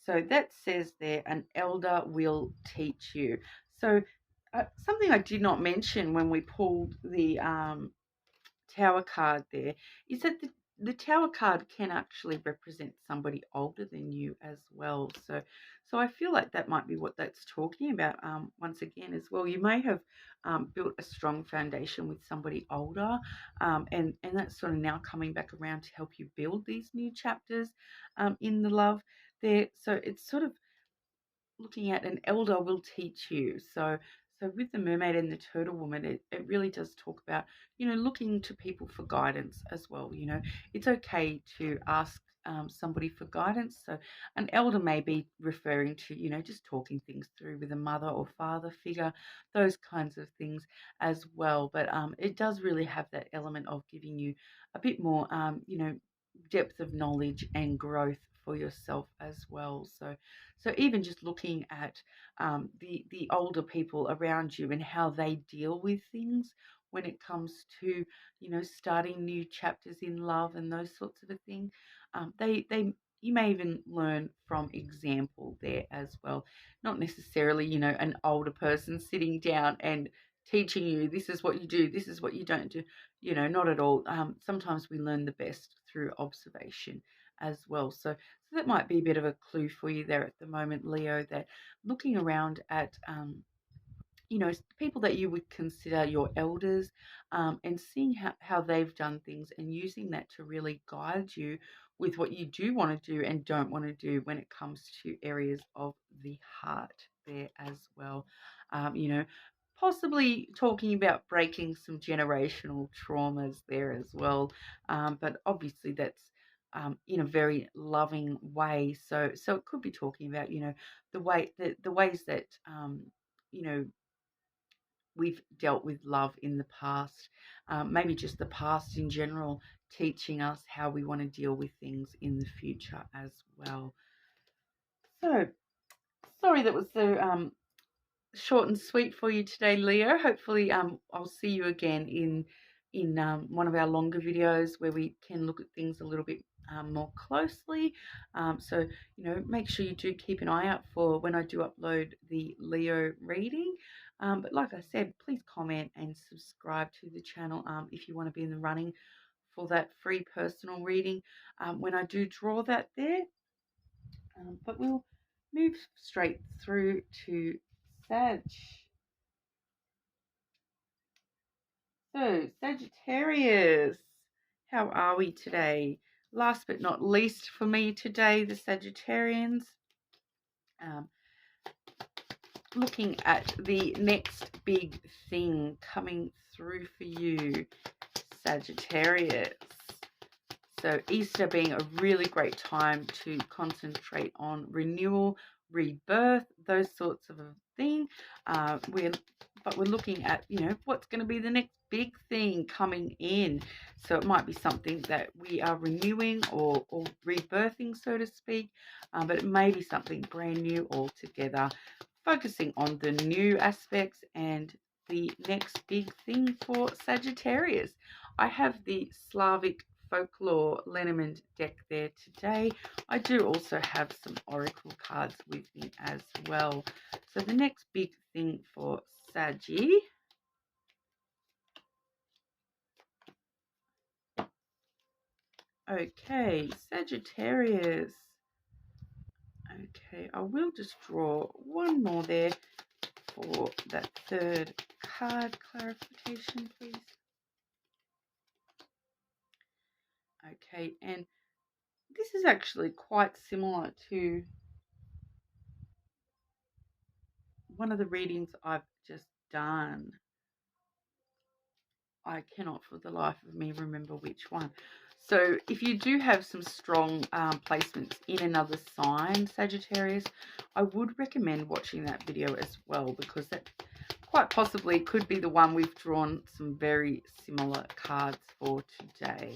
So that says there, an elder will teach you. So something I did not mention when we pulled the Tower card there is that the Tower card can actually represent somebody older than you as well. So I feel like that might be what that's talking about once again as well. You may have built a strong foundation with somebody older, and that's sort of now coming back around to help you build these new chapters in the love there. So it's sort of looking at an elder will teach you. So with the mermaid and the turtle woman, it really does talk about, looking to people for guidance as well. It's okay to ask somebody for guidance. So an elder may be referring to, just talking things through with a mother or father figure, those kinds of things as well. But it does really have that element of giving you a bit more, depth of knowledge and growth for yourself as well. So even just looking at the older people around you and how they deal with things when it comes to, starting new chapters in love and those sorts of a thing, they you may even learn from example there as well. Not necessarily, an older person sitting down and teaching you this is what you do, this is what you don't do. You know, not at all. Sometimes we learn the best through observation as well. So that might be a bit of a clue for you there at the moment, Leo, that looking around at you know, people that you would consider your elders, and seeing how they've done things and using that to really guide you with what you do want to do and don't want to do when it comes to areas of the heart there as well. You know, possibly talking about breaking some generational traumas there as well. But obviously that's in a very loving way. So it could be talking about, you know, the ways that you know, we've dealt with love in the past, maybe just the past in general, teaching us how we want to deal with things in the future as well. So, sorry that was so short and sweet for you today, Leo. Hopefully, I'll see you again in one of our longer videos where we can look at things a little bit more closely. So, you know, make sure you do keep an eye out for when I do upload the Leo reading. But like I said, please comment and subscribe to the channel if you want to be in the running for that free personal reading when I do draw that there. But we'll move straight through to Sag. So, Sagittarius, how are we today? Last but not least for me today, the Sagittarians. Um, Looking at the next big thing coming through for you, Sagittarius. So Easter being a really great time to concentrate on renewal, rebirth, those sorts of a thing. We're looking at, you know, what's going to be the next big thing coming in. So it might be something that we are renewing or rebirthing, so to speak, but it may be something brand new altogether, focusing on the new aspects and the next big thing for Sagittarius. I have the Slavic Folklore Lenormand deck there today. I do also have some oracle cards with me as well. So the next big thing for Saggy. Okay, Sagittarius. Okay, I will just draw one more there for that third card clarification, please. Okay, and this is actually quite similar to one of the readings I've just done. I cannot for the life of me remember which one. So if you do have some strong placements in another sign, Sagittarius, I would recommend watching that video as well, because that quite possibly could be the one we've drawn some very similar cards for today.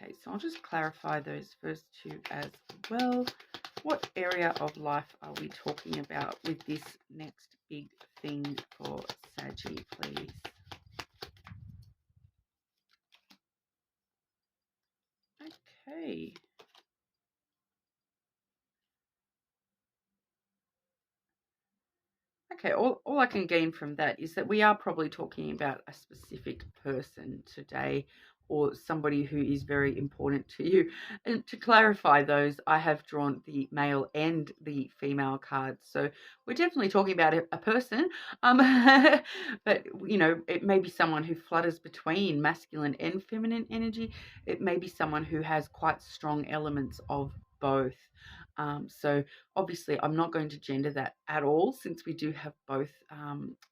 Okay, so I'll just clarify those first two as well. What area of life are we talking about with this next big thing for Saggy, please? Okay. Okay, all I can gain from that is that we are probably talking about a specific person today, or somebody who is very important to you. And to clarify those, I have drawn the male and the female cards. So we're definitely talking about a person. But, you know, it may be someone who flutters between masculine and feminine energy. It may be someone who has quite strong elements of both. So obviously, I'm not going to gender that at all, since we do have both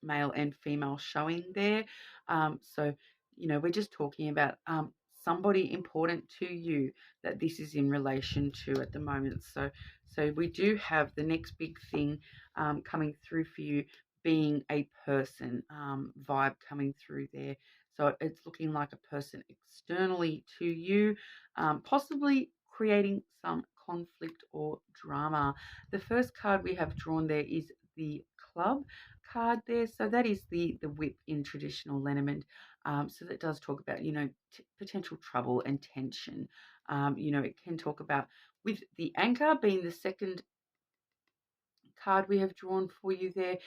male and female showing there. So, you know, we're just talking about somebody important to you that this is in relation to at the moment. So we do have the next big thing coming through for you, being a person vibe coming through there. So it's looking like a person externally to you, possibly creating some conflict or drama. The first card we have drawn there is the club card there. So that is the whip in traditional Lenormand. So that does talk about, you know, potential trouble and tension. You know, it can talk about, with the anchor being the second card we have drawn for you there,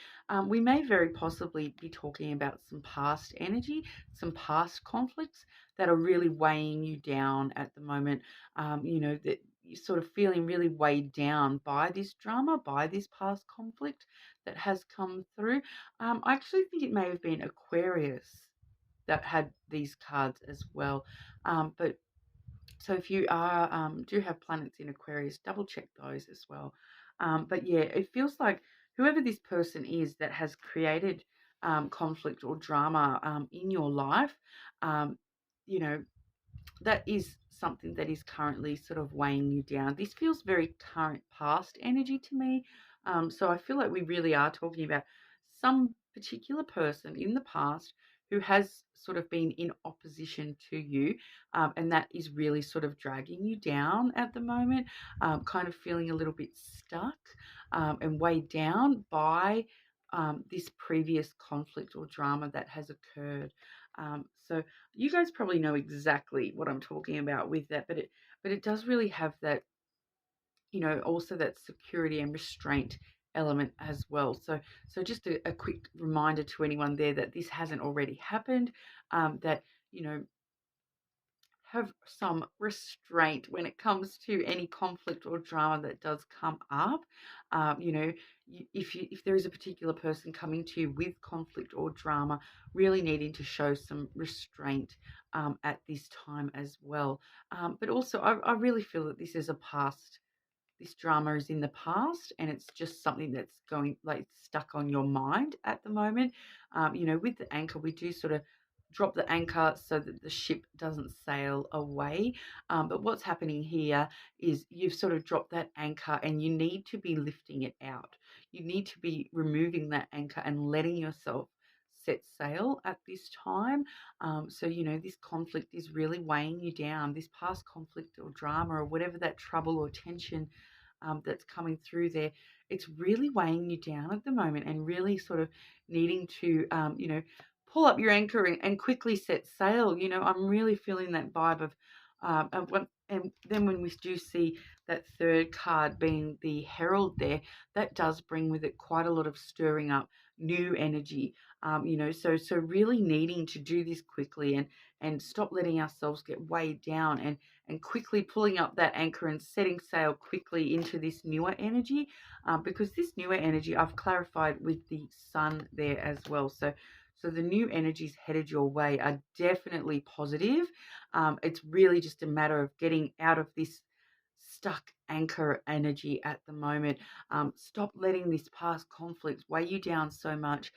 we may very possibly be talking about some past energy, some past conflicts that are really weighing you down at the moment. That you're sort of feeling really weighed down by this drama, by this past conflict that has come through. I actually think it may have been Aquarius that had these cards as well. But so if you are do have planets in Aquarius, double check those as well. But yeah, it feels like whoever this person is that has created conflict or drama in your life, um, you know, that is something that is currently sort of weighing you down. This feels very current past energy to me. So I feel like we really are talking about some particular person in the past who has sort of been in opposition to you, and that is really sort of dragging you down at the moment, kind of feeling a little bit stuck and weighed down by this previous conflict or drama that has occurred. So you guys probably know exactly what I'm talking about with that, but it does really have that, also that security and restraint element as well. So just a quick reminder to anyone there that this hasn't already happened, that you know have some restraint when it comes to any conflict or drama that does come up. If there is a particular person coming to you with conflict or drama, really needing to show some restraint at this time as well. But also, I really feel that this drama is in the past and it's just something that's going like stuck on your mind at the moment. With the anchor, we do sort of drop the anchor so that the ship doesn't sail away. But what's happening here is you've sort of dropped that anchor and you need to be lifting it out. You need to be removing that anchor and letting yourself set sail at this time. This conflict is really weighing you down. This past conflict or drama or whatever that trouble or tension that's coming through there, it's really weighing you down at the moment and really sort of needing to, pull up your anchor and quickly set sail. I'm really feeling that vibe and then when we do see that third card being the Herald there, that does bring with it quite a lot of stirring up new energy. So really needing to do this quickly and stop letting ourselves get weighed down and quickly pulling up that anchor and setting sail quickly into this newer energy, because this newer energy I've clarified with the sun there as well. So the new energies headed your way are definitely positive. It's really just a matter of getting out of this stuck anchor energy at the moment. Stop letting this past conflict weigh you down so much.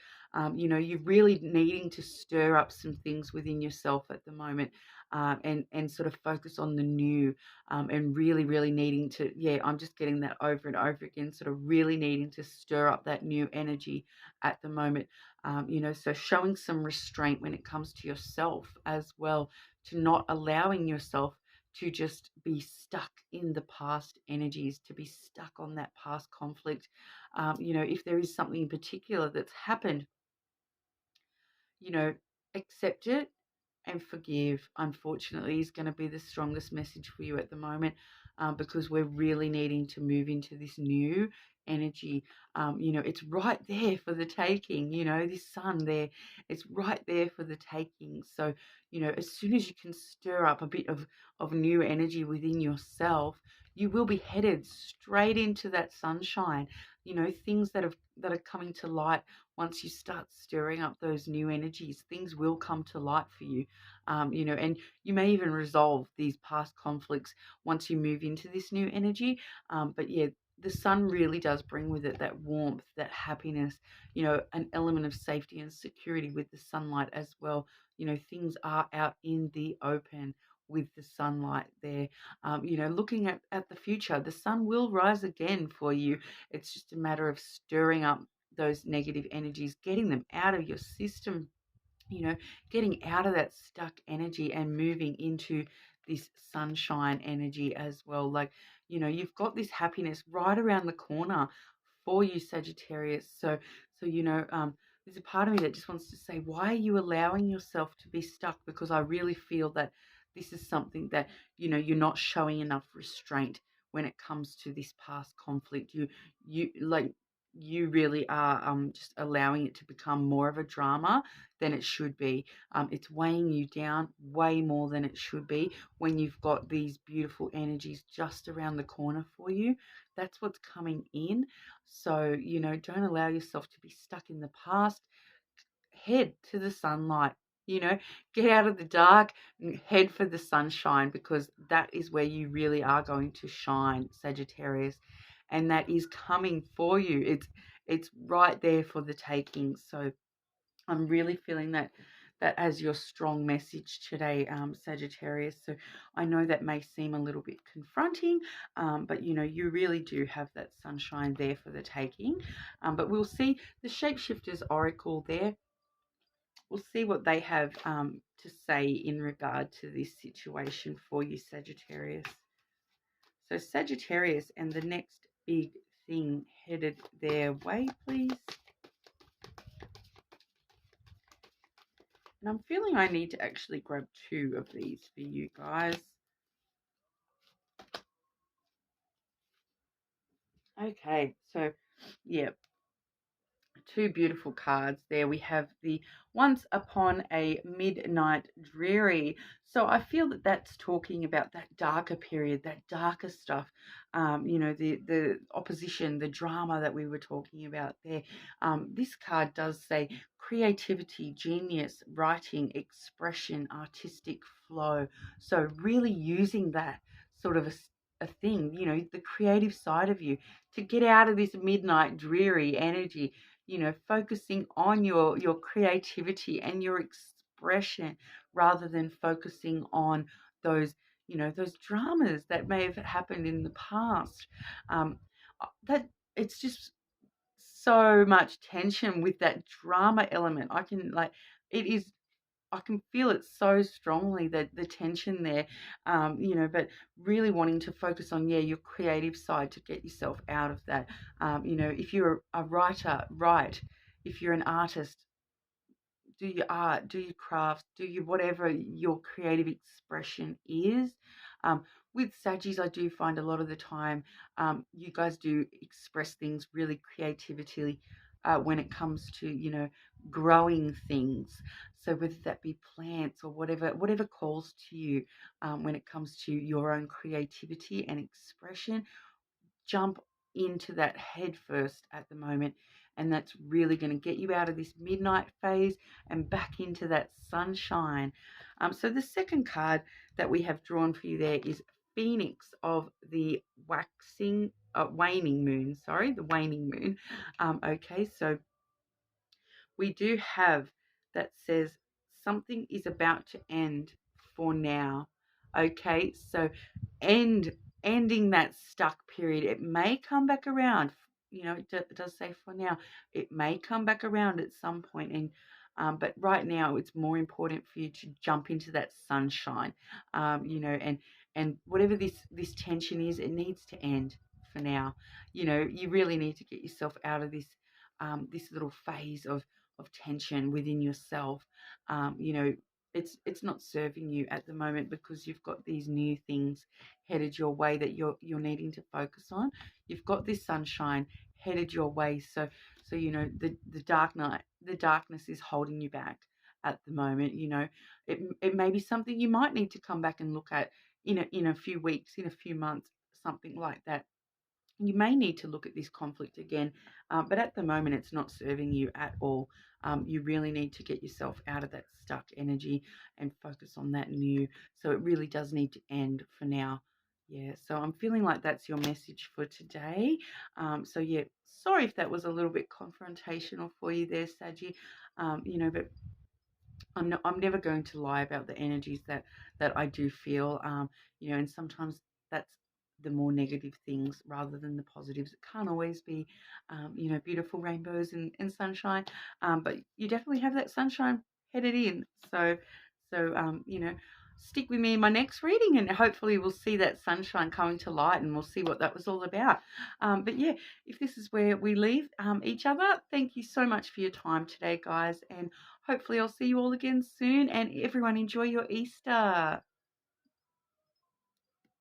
You're really needing to stir up some things within yourself at the moment, and sort of focus on the new, and really, really needing to, I'm just getting that over and over again, sort of really needing to stir up that new energy at the moment. So showing some restraint when it comes to yourself as well, to not allowing yourself to just be stuck in the past energies, to be stuck on that past conflict. If there is something in particular that's happened, accept it and forgive, unfortunately, is going to be the strongest message for you at the moment, because we're really needing to move into this new energy. It's right there for the taking, this sun there, it's right there for the taking. So, as soon as you can stir up a bit of new energy within yourself, you will be headed straight into that sunshine. Things that are coming to light once you start stirring up those new energies, things will come to light for you. And you may even resolve these past conflicts once you move into this new energy. But yeah, the sun really does bring with it that warmth, that happiness, an element of safety and security with the sunlight as well. Things are out in the open with the sunlight there. Looking at the future, the sun will rise again for you. It's just a matter of stirring up those negative energies, getting them out of your system, getting out of that stuck energy and moving into this sunshine energy as well. Like, you've got this happiness right around the corner for you, Sagittarius. There's a part of me that just wants to say, why are you allowing yourself to be stuck? Because I really feel that this is something that, you're not showing enough restraint when it comes to this past conflict. You like you really are just allowing it to become more of a drama than it should be. It's weighing you down way more than it should be when you've got these beautiful energies just around the corner for you. That's what's coming in. So, don't allow yourself to be stuck in the past. Head to the sunlight, get out of the dark and head for the sunshine, because that is where you really are going to shine, Sagittarius, and that is coming for you. It's right there for the taking. So I'm really feeling that as your strong message today, Sagittarius. So I know that may seem a little bit confronting, but you really do have that sunshine there for the taking. But we'll see the Shapeshifters Oracle there. We'll see what they have to say in regard to this situation for you, Sagittarius. So Sagittarius, and the next big thing headed their way, please. And I'm feeling I need to actually grab 2 of these for you guys. Okay, so yeah, 2 beautiful cards there. We have the Once Upon a Midnight Dreary. So I feel that that's talking about that darker period, that darker stuff, the opposition, the drama that we were talking about there. This card does say creativity, genius, writing, expression, artistic flow. So really using that sort of a thing, the creative side of you to get out of this midnight dreary energy, focusing on your creativity and your expression rather than focusing on those, those dramas that may have happened in the past. That it's just so much tension with that drama element. It is I can feel it so strongly, that the tension there, but really wanting to focus on, your creative side to get yourself out of that. If you're a writer, write. If you're an artist, do your art, do your craft, do your whatever your creative expression is. With Saggies, I do find a lot of the time you guys do express things really creatively when it comes to, growing things. So whether that be plants or whatever calls to you when it comes to your own creativity and expression, jump into that head first at the moment, and that's really going to get you out of this midnight phase and back into that sunshine. So the second card that we have drawn for you there is Phoenix of the waning moon. Sorry, the waning moon. Okay, so we do have that says something is about to end for now. Okay, so ending that stuck period. It may come back around. It does say for now. It may come back around at some point, and but right now it's more important for you to jump into that sunshine. And whatever this tension is, it needs to end for now. You really need to get yourself out of this little phase of tension within yourself. It's not serving you at the moment, because you've got these new things headed your way that you're needing to focus on. You've got this sunshine headed your way, so the darkness is holding you back at the moment. It may be something you might need to come back and look at in a few weeks, in a few months, something like that. You may need to look at this conflict again, but at the moment it's not serving you at all. You really need to get yourself out of that stuck energy and focus on that new. So it really does need to end for now. Yeah, so I'm feeling like that's your message for today. So yeah, sorry if that was a little bit confrontational for you there, Saggy. But I'm never going to lie about the energies that I do feel. And sometimes that's the more negative things rather than the positives. It can't always be, beautiful rainbows and sunshine, but you definitely have that sunshine headed in. So, stick with me in my next reading, and hopefully we'll see that sunshine coming to light, and we'll see what that was all about. But yeah, if this is where we leave each other, thank you so much for your time today, guys, and hopefully I'll see you all again soon, and everyone enjoy your Easter.